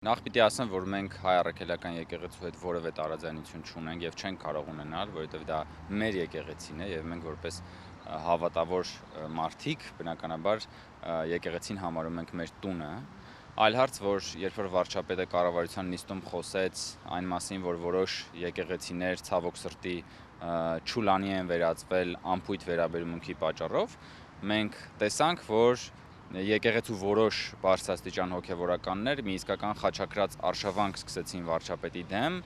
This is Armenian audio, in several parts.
Նախ պիտի ասեմ, որ մենք հայ առաքելական եկեղեցու հետ որևէ տարաձայնություն չունենք եւ չենք կարող ունենալ, որովհետեւ դա մեր եկեղեցին է եւ մենք որպես հավատավոր մարդիկ, բնականաբար եկեղեցին համարում ենք մեր տունը։ Այլ հարց, որ երբ որ վարչապետը կառավարության նիստում խոսեց այն մասին, որ որոշ եկեղեցիներ ցավոք սրտի չուլանի են վերածվել անփույթ վերաբերմունքի պատճառով, մենք տեսանք, որ եկեղեցու որոշ բարձրաստիճան հոգևորականներ մի իսկական խաչակրած արշավանք սկսեցին վարչապետի դեմ,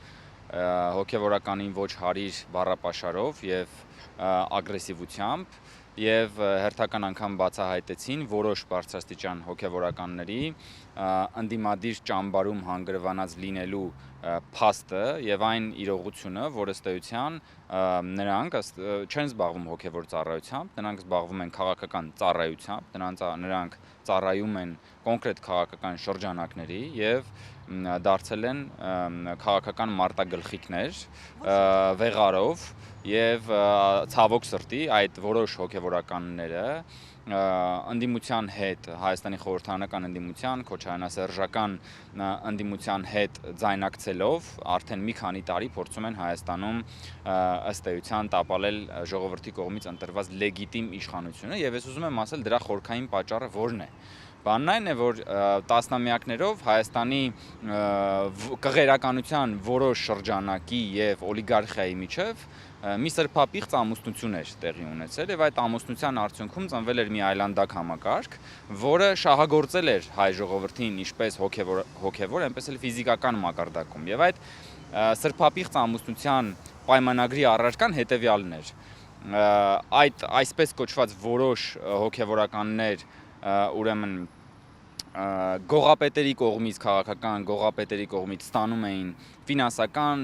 հոգևորականին ոչ հարիր բառապաշարով եւ ագրեսիվությամբ եւ հերթական անգամ բացահայտեցին որոշ բարձրաստիճան հոգևորականների ընդդիմադիր ճամբարում հանգրվանած լինելու փաստը եւ այն իրողությունը, որ ըստ էության նրանք չեն զբաղվում հոգևոր ծառայությամբ, նրանք զբաղվում են քաղաքական ծառայությամբ, նրանք ծառայում են կոնկրետ քաղաքական շրջանակների եւ դարձել են քաղաքական մարտագլխիկներ վեղարով եւ ցավոք սրտի այդ որոշ հոգևորականները ընդդիմության հետ, Հայաստանի խորհրդարանական ընդդիմության, քոչարյանասերժական ընդդիմության հետ ձայնակցելով արդեն մի քանի տարի փորձում են Հայաստանում ըստ էության տապալել ժողովրդի կողմից ընտրված լեգիտիմ իշխանությունը եւ ես ուզում եմ ասել դրա խորքային պատճառը որն է։ Բանն այն է, որ տասնամյակներով Հայաստանի կղերականության որոշ շրջանակի եւ օլիգարխիայի միջև մի սրբապիղծ ամուսնություն էր տեղի ունեցել եւ այդ ամուսնության արդյունքում ծնվել էր մի այլանդակ համակարգ, որը շահագործել էր հայ ժողովրդին ինչպես հոգևոր, այնպես էլ ֆիզիկական մակարդակում եւ այդ սրբապիղծ ամուսնության պայմանագրի առարկան հետեւյալն էր. այդ այսպես կոչված որոշ հոգևորականներ ուրեմն գողապետերի կողմից, քաղաքական գողապետերի կողմից ստանում էին ֆինանսական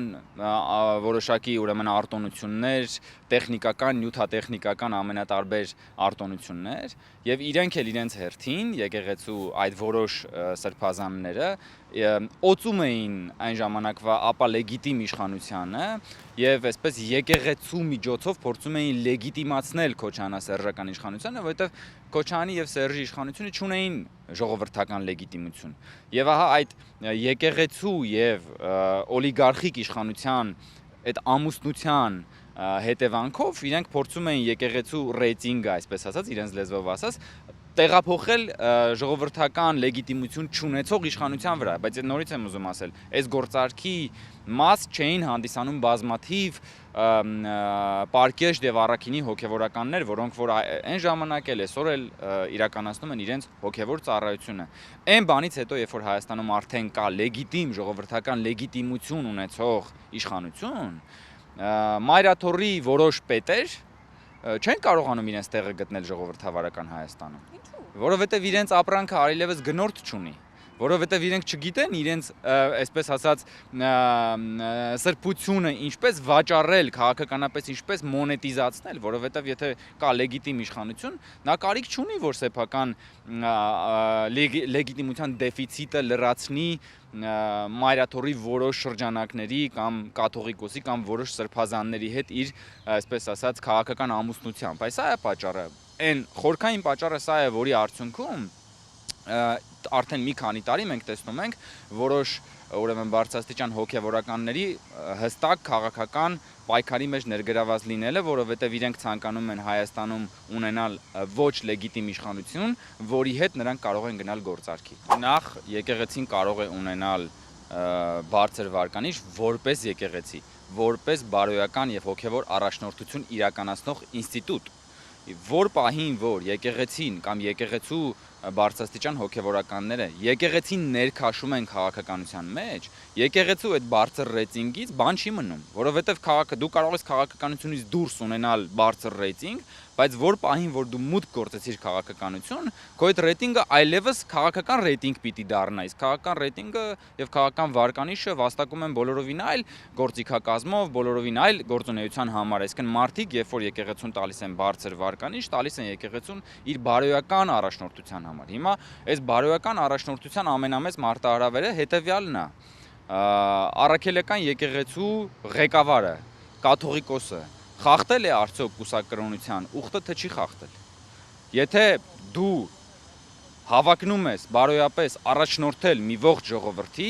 որոշակի ուրեմն արտոնություններ, տեխնիկական, նյութատեխնիկական ամենատարբեր արտոնություններ եւ իրենք էլ իրենց հերթին եկեղեցու այդ որոշ սրբազանները օծում էին այն ժամանակվա ապա լեգիտիմ իշխանությանը եւ այսպես եկեղեցու միջոցով փորձում էին լեգիտիմացնել քոչարյանասերժական իշխանությանը, որովհետեւ Քոչարյանի եւ Սերժի իշխանությունը չունեին ժողովրդական լեգիտիմություն։ Եվ ահա այդ եկեղեցու եւ օլիգարխիկ իշխանության այդ ամուսնության հետևանքով իրենք փորձում էին եկեղեցու ռեյտինգը, այսպես ասած, իրենց լեզվով ասած, տեղափոխել ժողովրդական լեգիտիմություն չունեցող իշխանության վրա, բայց նորից եմ ուզում ասել, այս գործարքի մաս չէին հանդիսանում բազմաթիվ պարկեշտ եւ առաքինի հոգևորականներ, որոնք որ այն ժամանակ էլ այսօր էլ իրականացնում են իրենց հոգևոր ծառայությունը։ Այն բանից հետո, երբ որ Հայաստանում արդեն կա լեգիտիմ ժողովրդական լեգիտիմություն ունեցող իշխանություն, մայրաթոռի որոշ պետեր չեն կարողանում իրենց տեղը գտնել ժողովրդավարական Հայաստանում, որովհետև իրենց ապրանքը այլևս գնորդ չունի, որովհետև իրենք չգիտեն իրենց, այսպես ասած, սրբությունը ինչպես վաճառել, քաղաքականապես ինչպես մոնետիզացնել, որովհետև եթե կա լեգիտիմ իշխանություն, նա կարիք չունի, որ սեփական լեգիտիմության դեֆիցիտը լրացնի մայրաթոռի որոշ շրջանակների կամ կաթողիկոսի կամ որոշ սրբազանների հետ իր, այսպես ասած, քաղաքական ամուսնությամբ։ Այս է պատճառը, այն խորքային պատճառը սա է, որի արդյունքում արդեն մի քանի տարի մենք տեսնում ենք որոշ ուրեմն բարձրաստիճան հոգևորականների հստակ քաղաքական պայքարի մեջ ներգրաված լինելը, որովհետև իրենք ցանկանում են Հայաստանում ունենալ ոչ լեգիտիմ իշխանություն, որի հետ նրանք կարող են գնալ գործարքի։ Նախ եկեղեցին կարող է ունենալ բարձր վարկանիշ որպես եկեղեցի, որպես բարոյական եւ հոգևոր առաջնորդություն իրականացնող ինստիտուտ։ Որ պահին, որ եկեղեցին կամ եկեղեցու բարձրաստիճան հոգևորականները եկեղեցին ներքաշում են քաղաքականության մեջ, եկեղեցու այդ բարձր ռեյտինգից բան չի մնում, որովհետև դու կարող ես քաղաքականությունից դուրս ունենալ բարձր ռեյտինգ, բայց որ պահին, որ դու մուտք գործեցիր քաղաքականություն, քո այդ ռեյտինգը այլևս քաղաքական ռեյտինգ պիտի դառնա, իսկ քաղաքական ռեյտինգը եւ քաղաքական վարկանիշը վաստակում են բոլորովին այլ գործիքակազմով, բոլորովին այլ գործունեության համար, այսինքն մարդիկ, երբ որ եկեղեցուն տալիս են բարձր վարկանիշ, տալիս են եկեղեցուն իր բարոյական առաջնորդության համար։ Հիմա այս բարոյական առաջնորդության ամենամեծ մարտահրավերը հետեւյալն է. առաքելական եկեղեցու ղեկավարը, կաթողիկոսը խախտել է արդյոք կուսակրոնության ուխտը, թե չի խախտել։ Եթե դու հավակնում ես բարոյապես առաջնորդել մի ողջ ժողովրդի,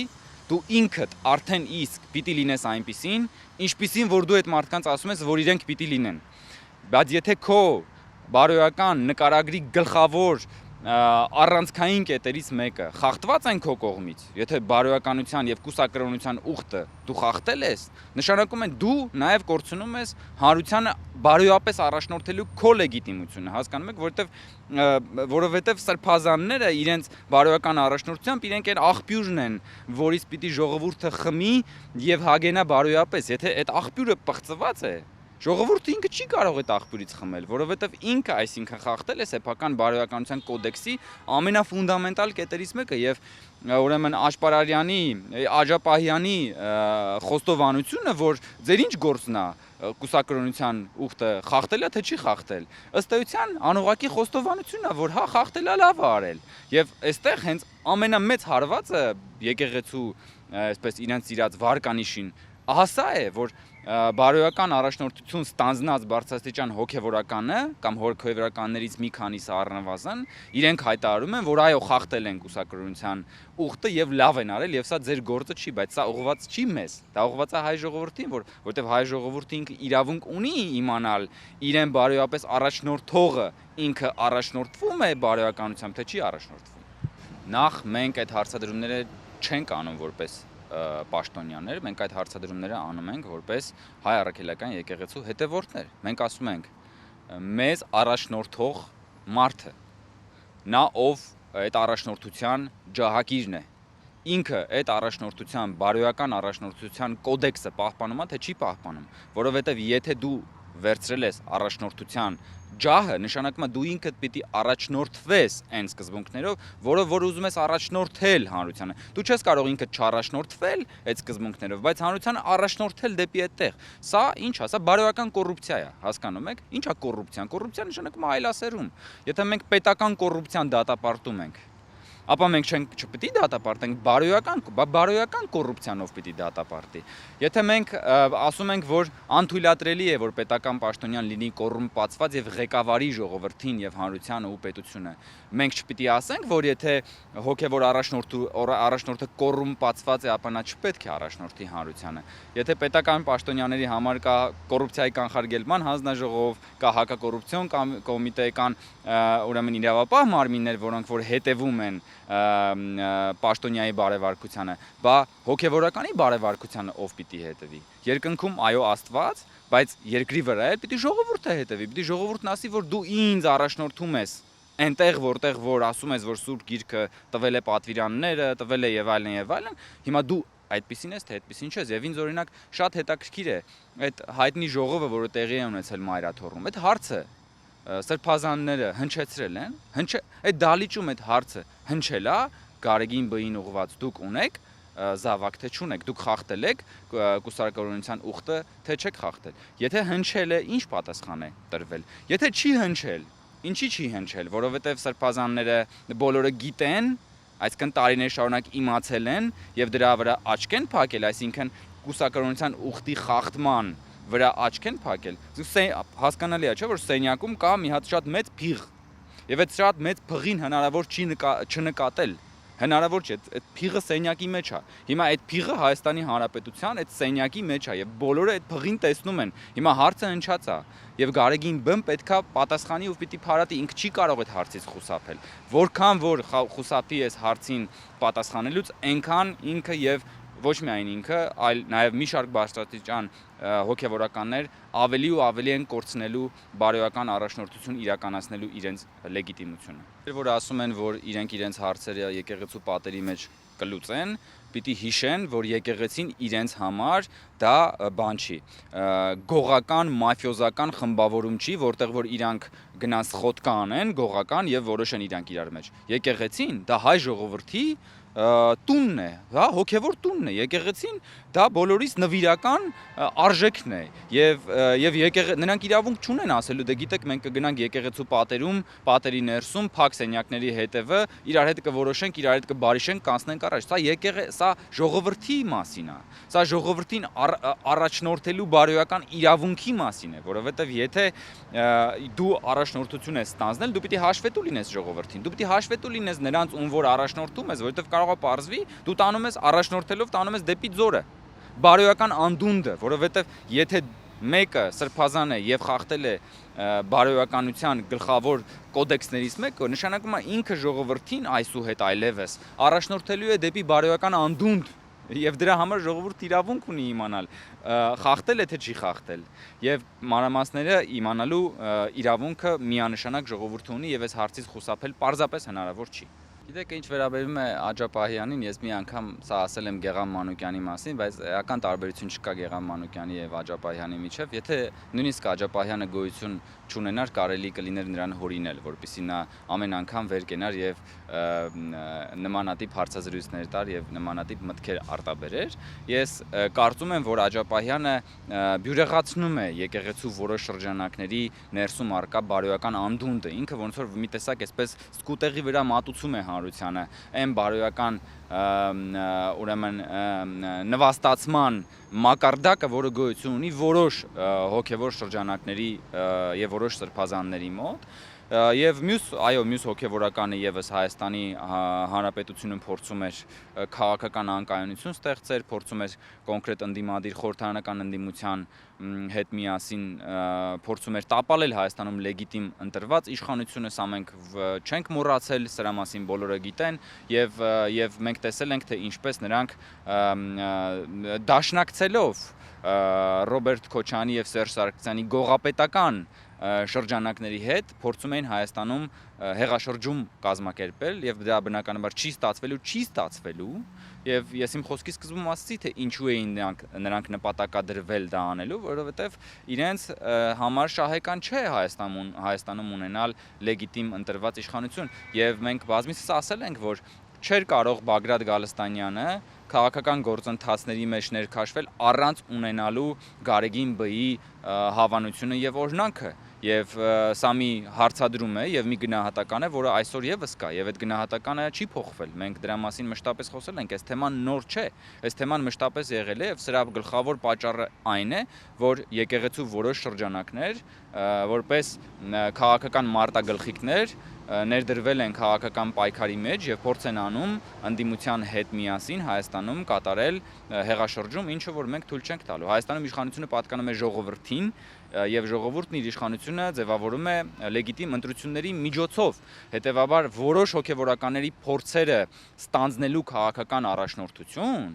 դու ինքդ արդեն իսկ պիտի լինես այնպիսին, ինչպիսին որ դու այդ մարդկանց ասում ես, որ իրենք պիտի լինեն։ Բայց եթե քո բարոյական նկարագրի գլխավոր առանցքային կետերից մեկը խախտված են քո կողմից, եթե բարոյականության եւ կուսակրոնության ուխտը դու խախտել ես, նշանակում է դու նաեւ կորցնում ես հանրությանը բարոյապես առաջնորդելու քո լեգիտիմությունը, հասկանում եք, որովհետեւ սրբազանները իրենց բարոյական առաջնորդությամբ իրենք այն աղբյուրն են, որից պիտի ժողովուրդը խմի եւ հագենա բարոյապես, եթե այդ աղբյուրը պղծված է, ժողովուրդը ինքը չի կարող այդ աղբյուրից խմել, որովհետև ինքը, այսինքն խախտել է սեփական բարոյականության կոդեքսի ամենաֆունդամենտալ կետերից մեկը եւ ուրեմն Աշպարարյանի, Աջապահյանի խոստովանությունը, որ ձեր ինչ գործն է կուսակրոնության ուխտը խախտել է թե չի խախտել, ըստ էության անուղղակի խոստովանությունն է, որ հա խախտել է, լավ է արել։ Եվ այստեղ հենց ամենամեծ հարվածը եկեղեցու, այսպես իրենց սիրած վարկանիշին, ահա սա է, որ բարոյական առաջնորդություն ստանձնած բարձրաստիճան հոգևորականը կամ հոգևորականներից մի քանիսը առնվազն իրենք հայտարարում են, որ այո խախտել են կուսակրոնության ուխտը եւ լավ են արել եւ սա ձեր գործը չի, բայց սա ուղղված չի մեզ, դա ուղղված է հայ ժողովրդին, որովհետեւ հայ ժողովուրդը ինքը իրավունք ունի իմանալ իրեն բարոյապես առաջնորդողը ինքը առաջնորդվում է բարոյականությամբ թե չի առաջնորդվում։ Նախ մենք այդ հարցադրումները չենք անում որպես պաշտոնյաներ, մենք այդ հարցադրումները անում ենք որպես հայ առաքելական եկեղեցու հետևորդներ։ Մենք ասում ենք մեզ առաջնորդող մարդը, նա ով այդ առաջնորդության ջահակիրն է, ինքը այդ առաջնորդության բարոյական առաջնորդության կոդեքսը պահպանում է թե չի պահպանում, որովհետև եթե դու վերցրել ես առաջնորդության ջահը, նշանակում է դու ինքդ պիտի առաջնորդվես այն սկզբունքներով, որ ուզում ես առաջնորդել հանրությանը։ Դու չես կարող ինքդ չառաջնորդվել այդ սկզբունքներով, բայց հանրությանը առաջնորդել դեպի այդտեղ։ Սա ինչ է, սա բարոյական կոռուպցիա է, հասկանում եք։ Ինչ է կոռուպցիան։ Կոռուպցիան նշանակում է այլասերում։ Եթե մենք պետական կոռուպցիան դատապարտում ենք, ապա մենք չպիտի դատապարտենք բարոյական կոռուպցիանով պիտի դատապարտի։ Եթե մենք ասում ենք, որ անթույլատրելի է, որ պետական պաշտոնյան լինի կոռումպացված եւ ղեկավարի ժողովրդին եւ հանրությանը ու պետությունը, մենք չպիտի ասենք, որ եթե հոգեվոր առաջնորդը կոռումպացված է, ապա նա չպետք է առաջնորդի հանրությանը։ Եթե պետական պաշտոնյաների համար կա կոռուպցիայի կանխարգելման հանձնաժողով, կա հակակոռուպցիոն կոմիտե, կան ուրեմն իրավապահ մարմիններ, որոնք որ հետևում են պաշտոնյայի բարեվարկությանը, բա հոգևորականի բարեվարկությանը ով պիտի հետևի։ Երկնքում այո Աստված, բայց երկրի վրա էլ պիտի ժողովուրդը հետևի, պիտի ժողովուրդն ասի, որ դու ինձ առաջնորդում ես այնտեղ որտեղ որ ասում ես, որ Սուրբ Գիրքը տվել է պատվիրանները, տվել է եւ այլն, հիմա դու այդպեսին ես թե այդպեսին չես, եւ ինձ օրինակ շատ հետաքրքիր է այդ հայտնի ժողովը, որը տեղի է ունեցել Մայրաթոռում, այդ հարցը սրբազանները հնչեցրել են, այդ դալիճում այդ հարցը հնչել է, Գարեգին Բ-ին ուղված դուք ունեք զավակ թե չունեք, դուք խախտել եք կուսակրոնության ուխտը թե չեք խախտել։ Եթե հնչել է, ինչ պատասխան է տրվել։ Եթե չի հնչել, ինչի չի հնչել, որովհետև սրբազանները բոլորը գիտեն, այսինքն տարիներ շարունակ իմացել են եւ դրա վրա աչք են փակել, այսինքն կուսակրոնության ուխտի խախտման վրա աչք են փակել։ Հասկանալի է, չէ՞, որ սենյակում կա մի հատ շատ մեծ փիղ։ Եվ այդ շատ մեծ փղին հնարավոր չի չնկատել։ Հնարավոր չէ, այդ փիղը սենյակի մեջ է։ Հիմա այդ փիղը Հայաստանի Հանրապետության այդ սենյակի մեջ է եւ բոլորը այդ փղին տեսնում են։ Հիմա հարցը հնչած է եւ Գարեգին Բ-ն պետքա պատասխանի ու պիտի փարատի, ինքը չի կարող այդ հարցից խուսափել։ Որքան որ խուսափի այս հարցին պատասխանելուց, այնքան ինքը եւ ոչ միայն ինքը, այլ նաև մի շարք բարձրաստիճան հոգևորականներ ավելի ու ավելի են կորցնելու բարոյական առաջնորդություն իրականացնելու իրենց լեգիտիմությունը։ Որ ասում են, որ իրենք իրենց հարցերը եկեղեցու պատերի մեջ կլուծեն, պիտի հիշեն, որ եկեղեցին իրենց համար դա բան չի, գողական, մաֆիոզական խմբավորում չի, որտեղ որ իրանք գնան սխոտ կանեն, գողական եւ որոշեն իրանք իրար մեջ։ Եկեղեցին դա հայ ժողովրդի տունն է, հա, հոգևոր տունն է, եկեղեցին դա բոլորիս նվիրական արժեքն է եւ նրանք իրավունք չունեն ասելու, դե գիտեք մենք կգնանք եկեղեցու պատերի ներսում, փակ սենյակների հետևը, իրար հետ կորոշենք, իրար հետ կբարիշենք, կանցնենք առաջ։ Սա ժողովրդի մասին է։ Սա ժողովրդին առաջնորդելու բարոյական իրավունքի մասին է, որովհետեւ եթե դու առաջնորդություն ես ստանձնել, դու պիտի հաշվետու լինես ժողովրդին, դու պիտի հաշվետու լինես նրանց, ում որ առաջնորդում ես, որովհետեւ կարող է պարզվի, դու տանում ես առաջնորդելով տանում ես դեպի ձորը։ Բարոյական անդունդը, որովհետև եթե մեկը սրբազան է եւ խախտել է բարոյականության գլխավոր կոդեքսներից մեկը, նշանակում է ինքը ժողովրդին այսուհետ այլևս առաջնորդելու է դեպի բարոյական անդունդ եւ դրա համար ժողովուրդը իրավունք ունի իմանալ խախտել է թե չի խախտել եւ մանրամասները իմանալու իրավունքը միանշանակ ժողովուրդը ունի եւ այս հարցից խուսափել պարզապես հնարավոր չի։ Գիտեք, ինչ վերաբերում է Աջափահյանին, ես մի անգամ սա ասել եմ Գեղամ Մանուկյանի մասին, բայց էական տարբերություն չկա Գեղամ Մանուկյանի եւ Աջափահյանի միջեւ։ Եթե նույնիսկ Աջափահյանը գոյություն չունենար, կարելի կլիներ նրան հորինել, որպեսզի նա ամեն անգամ վեր կենար եւ նմանատիպ հարցազրույցներ տար եւ նմանատիպ մտքեր արտաբերեր։ Ես կարծում եմ, որ Աջափահյանը բյուրեղացնում է եկեղեցու որոշ շրջանակների ներսում արկա բարոյական անդունդը, ինքը ոնց որ մի տեսակ այսպես սկուտեղի վրա մատուցում է հանրությանը այն բարոյական ուրեմն նվաստացման մակարդակը, որը գոյություն ունի որոշ հոգևոր շրջանակների եւ որոշ սրբազանների մոտ եւ մյուս հոգեվորականը եւս Հայաստանի Հանրապետությունում փորձում էր քաղաքական անկայունություն ստեղծել, փորձում էր կոնկրետ ընդդիմադիր խորհրդարանական ընդդիմության հետ միասին փորձում էր տապալել Հայաստանում լեգիտիմ ընտրված իշխանությունը, սա մենք չենք մոռացել, սրա մասին բոլորը գիտեն եւ մենք տեսել ենք, թե ինչպես նրանք դաշնակցելով Ռոբերտ Քոչարյանի եւ Սերժ Սարգսյանի գողապետական շրջանակների հետ փորձում էին Հայաստանում հեղաշրջում կազմակերպել եւ դա բնականաբար չի ստացվելու եւ ես իմ խոսքի սկզբում ասացի, թե ինչու էին նրանք նպատակադրվել դա անելու, որովհետեւ իրենց համար շահեկան չէ Հայաստանում ունենալ լեգիտիմ ընտրված իշխանություն եւ մենք բազմիցս ասել ենք, որ չէր կարող Բագրատ Գալստանյանը քաղաքական գործընթացների մեջ ներքաշվել առանց ունենալու Գարեգին Բ-ի հավանությունը եւ օրհնանքը եւ սա մի հարցադրում է եւ մի գնահատական է, որը այսօր եւս կա եւ այդ գնահատականը չի փոխվել։ Մենք դրա մասին մշտապես խոսել ենք, այս թեման նոր չէ։ Այս թեման մշտապես եղել է եւ սրա գլխավոր պատճառը այն է, որ եկեղեցու որոշ շրջանակներ որպես քաղաքական մարտագլխիկներ ներդրվել են քաղաքական պայքարի մեջ եւ փորձ են անում ընդդիմության հետ միասին Հայաստանում կատարել հեղաշրջում, ինչը որ մենք թույլ չենք տալու։ Հայաստանում իշխանությունը պատկանում է ժողովրդին եւ ժողովուրդն իր իշխանությունը ձևավորում է լեգիտիմ ընտրությունների միջոցով։ Հետեւաբար որոշ հոգեվորականների փորձերը ստանձնելու քաղաքական առաջնորդություն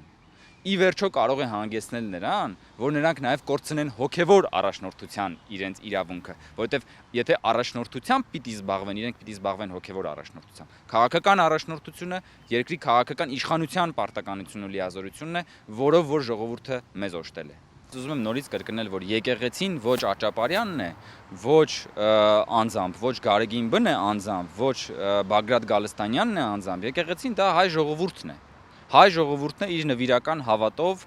ի վերջո կարող է հանգեցնել նրան, որ նրանք նաև կորցնեն հոգևոր առաջնորդության իրենց իրավունքը, որովհետև եթե առաջնորդությամբ պիտի զբաղվեն, իրենք պիտի զբաղվեն հոգևոր առաջնորդությամբ։ Քաղաքական առաջնորդությունը երկրի քաղաքական իշխանության պարտականությունն ու լիազորությունն է, որով որ ժողովուրդը մեզ օժտել է։ Ուզում եմ նորից կրկնել, որ եկեղեցին ոչ Աճապարյանն է, ոչ անձամբ, ոչ Գարեգին Բ-ն է անձամբ, ոչ Բագրատ Գալստանյանն է անձամբ, եկեղեցին դա հայ ժողովուրդն է։ Հայ ժողովուրդն է իր նվիրական հավատով,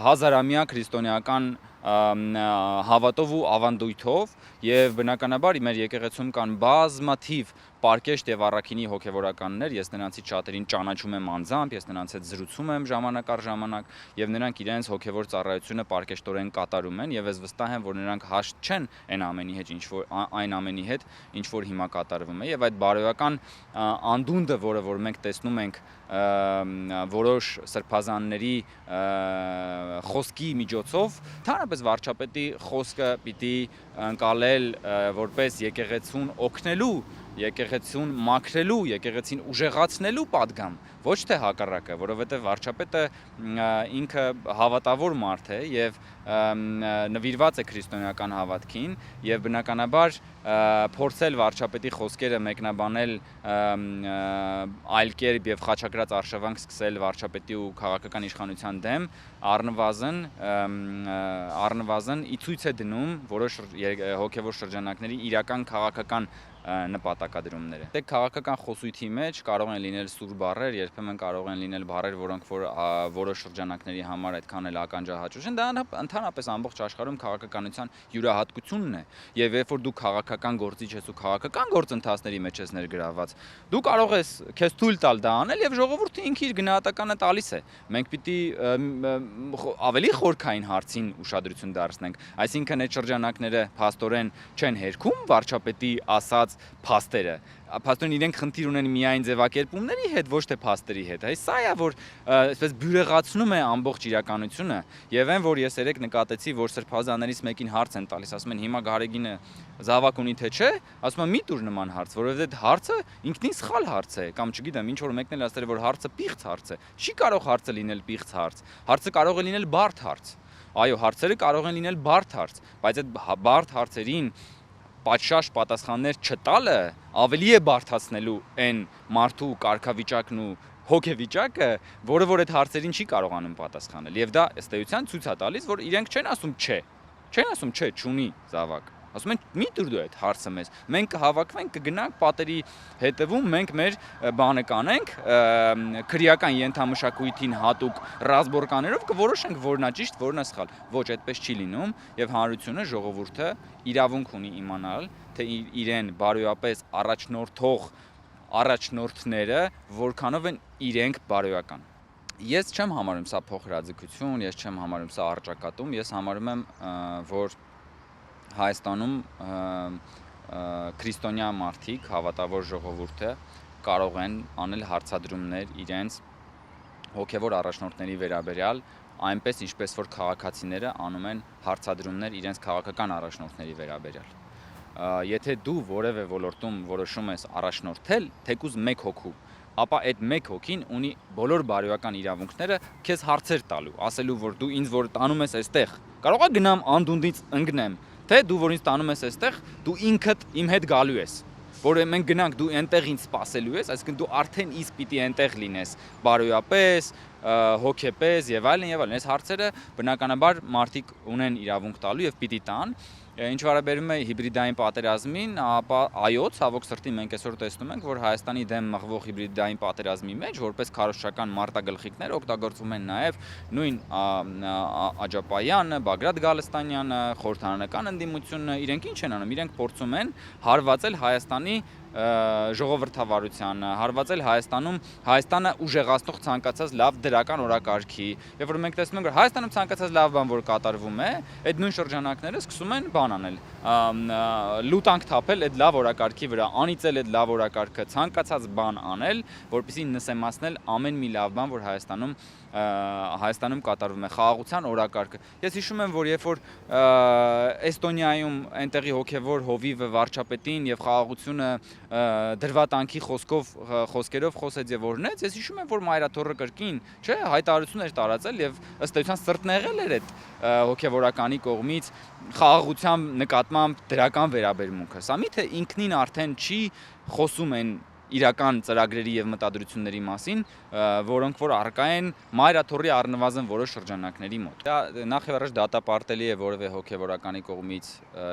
հազարամյա քրիստոնեական հավատով ու ավանդույթով եւ բնականաբար մեր եկեղեցում կան բազմաթիվ պարկեշտ եւ առաքինի հոգեվորականներ, ես նրանցից շատերին ճանաչում եմ անձամբ, ես նրանց հետ զրուցում եմ ժամանակ առ ժամանակ եւ նրանք իրենց հոգեվոր ծառայությունը պարկեշտորեն կատարում են եւ ես վստահ եմ, որ նրանք հաշտ չեն այն ամենի հետ, ինչ որ հիմա կատարվում է եւ այդ բարոյական անդունդը, որը մենք տեսնում ենք որոշ սրբազանների խոսքի միջոցով, ընդհանրապես վարչապետի խոսքը պիտի ընկալել որպես եկեղեցուն օգնելու, եկեղեցուն մաքրելու, եկեղեցին ուժեղացնելու պատգամ, ոչ թե հակառակը, որովհետև վարչապետը ինքը հավատավոր մարդ է եւ նվիրված է քրիստոնեական հավատքին եւ բնականաբար փորձել վարչապետի խոսքերը մեկնաբանել այլ կերպ եւ խաչակրած արշավանք սկսել վարչապետի ու քաղաքական իշխանության դեմ առնվազն ի ցույց է դնում որոշ հոգեվոր շրջանակների իրական քաղաքական նպատակադրումները։ Դե քաղաքական խոսույթի մեջ կարող են լինել սուր բառեր, երբեմն կարող են լինել բառեր, որոնք որ որոշ շրջանակների համար այդքան էլ ականջահաճույք են, դա ընդհանրապես ամբողջ աշխարհում քաղաքականության յուրահատկությունն է։ Եվ երբ որ դու քաղաքական գործիչ ես ու քաղաքական գործընթացների մեջ ես ներգրավված, դու կարող ես քեզ թույլ տալ դա անել եւ ժողովուրդը ինքը իր գնահատականը տալիս է։ Մենք պիտի ավելի խորքային հարցին ուշադրություն դարձնենք, այսինքն այդ շրջանակները փաստորեն չեն հերքում վարչապետի ասած փաստերը։ Փաստորեն իրենք խնդիր ունեն միայն ձևակերպումների հետ, ոչ թե փաստերի հետ։ Այս սա է, որ այսպես բյուրեղացնում է ամբողջ իրականությունը, եւ այն, որ ես երեք նկատեցի, որ սրբազաններից մեկին հարց են տալիս, ասում են հիմա Գարեգինը զավակ ունի թե չէ, ասում են մի տուր նման հարց, որովհետեւ այդ հարցը ինքնին սխալ հարց է, կամ չգիտեմ, ինչ որ մեկն էլ ասել է, որ հարցը պիղծ հարց է։ Չի կարող հարցը լինել պիղծ հարց։ Հարցը կարող է լինել բարդ հարց։ Այո, հարցերը կարող են լինել բարդ հարց, բայց այդ բարդ հարցերին պատշաճ պատասխաններ չտալը ավելի է բարդացնելու այն մարդու կարգավիճակն ու հոգեվիճակը, որը որ այդ հարցերին չի կարողանում պատասխանել։ Եվ դա ըստ էության ցույց է տալիս, որ իրենք չեն ասում չէ, չունի զավակ։ Ասում են մի տուր դու այդ հարցը մեզ։ Մենք կհավաքվենք, կգնանք պատերի հետևում, մենք մեր բանը կանենք, քրեական ենթամշակույթին հատուկ ռազմորկաներով կորոշենք որն է ճիշտ, որն է սխալ։ Ոչ, այդպես չի լինում, եւ հանրությունը, ժողովուրդը իրավունք ունի իմանալ, թե իրեն բարոյապես առաջնորդող առաջնորդները որքանով են իրենք բարոյական։ Ես չեմ համարում սա փոխհրաձգություն, ես չեմ համարում սա առճակատում, ես համարում եմ, որ Հայաստանում քրիստոնյա մարդիկ, հավատավոր ժողովուրդը կարող են անել հարցադրումներ իրենց հոգևոր առաջնորդների վերաբերյալ, այնպես ինչպես որ քաղաքացիները անում են հարցադրումներ իրենց քաղաքական առաջնորդների վերաբերյալ։ Եթե դու որևէ ոլորտում որոշում ես առաջնորդել, թեկուզ մեկ հոգու, ապա այդ մեկ հոգին ունի բոլոր բարոյական իրավունքները քեզ հարցեր տալու, ասելու, որ դու ինձ որ տանում ես այստեղ, կարող է գնամ անդունդից ընկնեմ, թե դու որ ինձ տանում ես այստեղ, դու ինքդ իմ հետ գալու ես, որ մենք գնանք, դու այնտեղ ինձ սպասելու ես, այսինքն դու արդեն իսկ պիտի այնտեղ լինես, բարոյապես, հոգեպես եւ այլն, այս հարցերը բնականաբար մարդիկ ունեն իրավունք տալու եւ պիտի տան։ Ինչ վերաբերում է հիբրիդային պատերազմին, ապա այո, ցավոք սրտի մենք այսօր տեսնում ենք, որ Հայաստանի դեմ մղվող հիբրիդային պատերազմի մեջ որպես քարոզչական մարտագլխիկներ օգտագործվում են նաև նույն Աջապայանը, Բագրատ Գալստանյանը, խորհրդարանական ընդդիմությունը, իրենք ինչ են անում, իրենք փորձում են հարվածել Հայաստանի ժողովրդավարությանը, հարվածել Հայաստանը ուժեղացնող ցանկացած լավ դրական օրակարգի, եւ որ մենք տեսնում ենք, որ Հայաստանում ցանկացած լավ բան որ կատարվում է, այդ նույն շրջանակները սկսում են բան անել, լուտանք թափել այդ լավ օրակարգի վրա, անիծել այդ լավ օրակարգը, ցանկացած բան անել, որպեսզի նսեմացնել ամեն մի լավ բան, որ Հայաստանում կատարվում է, խաղաղության օրակարգը։ Ես հիշում եմ, որ երբ որ Էստոնիայում այնտեղի հոգևոր հովիվը վարչապետին եւ խաղաղությունը դրվատանքի խոսքերով խոսեց եւ օրնեց, ես հիշում եմ, որ Մայրաթորը կրկին, չէ, հայտարարություն էր տարածել եւ ըստ էության սրտնեղել էր այդ հոգևորականի կողմից խաղաղության նկատմամբ դրական վերաբերմունքը։ Սա միթե ինքնին արդեն չի խոսում են իրական ծրագրերի եւ մտադրությունների մասին, որոնք որ առկա են Մայրաթորի առնվազն որոշ շրջանակների մոտ։ Դա նախ եւ առաջ դատապարտելի է որևէ հոգեվորականի կողմից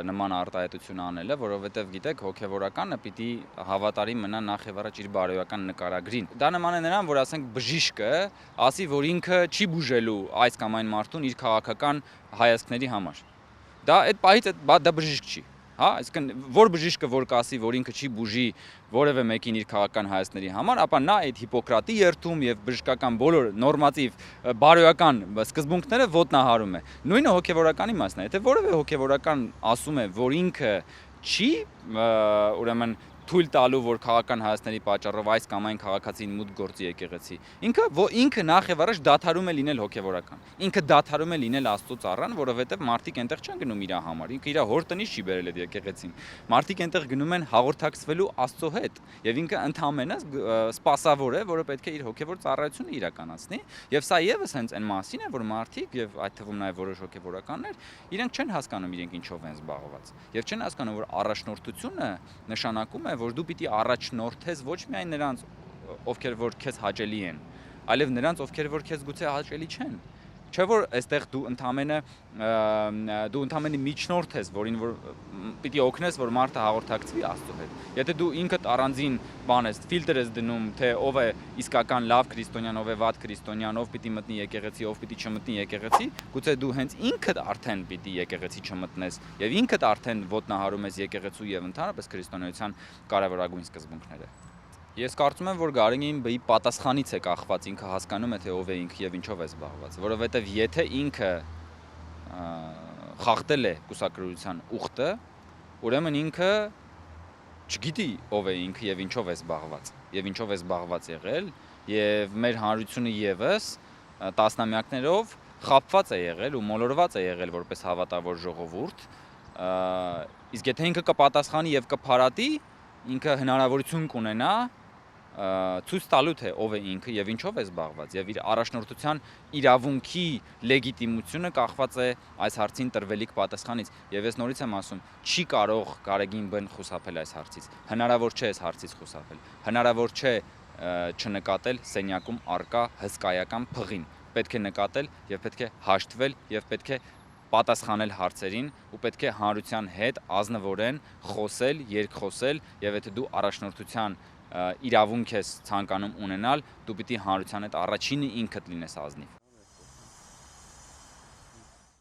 նման արտահայտություն անելը, որովհետեւ գիտեք, հոգեվորականը պիտի հավատարիմ մնա նախ եւ առաջ իր բարոյական նկարագրին։ Դա նման է նրան, որ ասենք բժիշկը ասի, որ ինքը չի բուժելու այս կամ այն մարդուն իր քաղաքական հայացքների համար։ Դա այդ պահից դա բժիշկ չի։ Հա, այսինքն որ բժիշկը որ կասի, որ ինքը չի բուժի որևէ մեկին իր քաղաքական հայացքների համար, ապա նա այդ Հիպոկրատի երթում եւ բժշկական բոլոր նորմատիվ բարոյական սկզբունքները ոտնահարում է։ Նույնը հոգեվորականի մասն է։ Եթե որևէ հոգեվորական ասում է, որ ինքը չի ուրեմն թույլ տալու, որ քաղաքական հայացքների պատճառով այս կամ այն քաղաքացին մուտք գործի եկեղեցի։ Ինքը նախ եւ առաջ դադարում է լինել հոգեվորական։ Ինքը դադարում է լինել Աստծո ծառան, որովհետեւ մարդիկ այնտեղ չեն գնում իր համար։ Ինքը իր հոր տնից չի բերել այդ եկեղեցին։ Մարդիկ այնտեղ գնում են հաղորդակցվելու Աստծո հետ, եւ ինքը ընդհանրապես սպասավոր է, որը պետք է իր հոգեվոր ծառայությունը իրականացնի, եւ սա եւս հենց այն մասին է, որ մարդիկ եւ այդ թվում նաեւ որոշ հոգեվորականներ իրենք չեն հասկանում իրենք ինչով են զբաղված, եւ չեն հասկանում, որ առաջնորդությունը նշանակում է, որ դու պիտի առաջնորդես ոչ միայն նրանց, ովքեր որ քեզ հաճելի են, այլև նրանց, ովքեր որ քեզ գուցե հաճելի չեն։ Չէ՞ որ այստեղ դու ընդամենը միջնորդ ես, որին որ պիտի օգնես, որ մարդը հաղորդակցվի Աստծո հետ։ Եթե դու ինքդ առանձին բան ես, ֆիլտր ես դնում, թե ով է իսկական լավ քրիստոնյան, ով է վատ քրիստոնյան, ով պիտի մտնի եկեղեցի, ով պիտի չմտնի եկեղեցի, գուցե դու հենց ինքդ արդեն պիտի եկեղեցի չմտնես եւ ինքդ արդեն ոտնահարում ես եկեղեցու եւ ընդհանրապես քրիստոնեության կարևորագույն սկզբունքները։ Ես կարծում եմ, որ Գարեգին բի պատասխանից է կախված, ինքը հասկանում է, թե ով է ինքը եւ ինչով է զբաղված, որովհետեւ եթե ինքը խախտել է կուսակրթության ուխտը, ուրեմն ինքը չգիտի ով է ինքը եւ ինչով է զբաղված, եւ ինչով է զբաղված եղել, եւ մեր հանրությունը եւս տասնամյակներով խաբված է եղել ու մոլորված է եղել որպես հավատավոր ժողովուրդ, իսկ եթե ինքը կպատասխանի եւ կփարատի, ինքը հնարավորություն կունենա ցույց տալու թե ով է ինքը եւ ինչով է զբաղված եւ իր առաջնորդության իրավունքի լեգիտիմությունը կախված է այս հարցին տրվելիք պատասխանից եւ ես նորից եմ ասում չի կարող Գարեգին բն խուսափել այս հարցից հնարավոր չէ այս հարցից խուսափել հնարավոր չէ չնկատել սենյակում արկա հսկայական փղին պետք է նկատել եւ պետք է հաշտվել եւ պետք է պատասխանել հարցերին ու պետք է հանրության հետ ազնվորեն խոսել, երկխոսել եւ եթե դու առաջնորդության իրավունք ես ցանկանում ունենալ, դու պիտի հանրության հետ առաջինը ինքդ լինես ազնիվ։